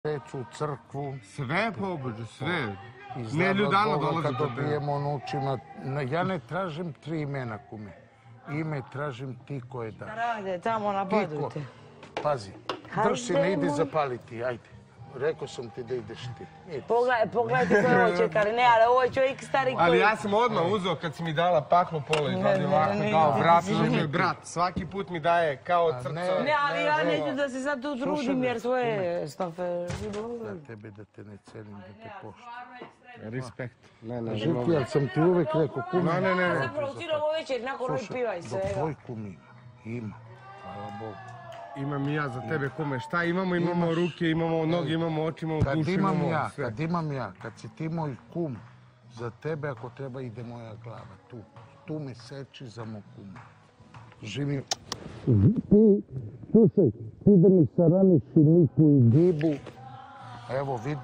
sveću, crkvu. Sve pobođe, sve. I Ne ljudano Boga dolazi kad kod tebe. dobijemo nučima. Ja ne tražim 3 imena, kume. Ime tražim ti koje daš. Rade tamo na Badute. Pazi, drž si, ne idi zapaliti, ajde. Rekao sam ti da ideš ti. Pogledajte ko je ovo čovjek, ali ne, ali ovo je čovjek stari koji... Ali ja sam odmah uzeo kad si mi dala paklo pola i radi ovako kao brat, moj brat. Svaki put mi daje kao crca. Ne, ali ja neću da se sad tu trudim jer svoje stofe... Da tebe da te ne cenim, da te poštujem. Respekt. Živki, ali sam ti uvek rekao, kumi. Ne. Zapravo cijelo ovo večer, nakon ovih piva i Dok svega. tvoj kumi ima, hvala Bogu. Imam i ja za tebe, kume. Šta imamo? Imamo ruke, imamo noge, imamo oči, imamo dušu, imamo sve. Kad imam ja, kad si ti moj kum, za tebe ako treba ide moja glava, tu. Tu me seči za moj kuma. Živim. Slušaj, ti da mi saraniš i Niku i Gibu, evo vidu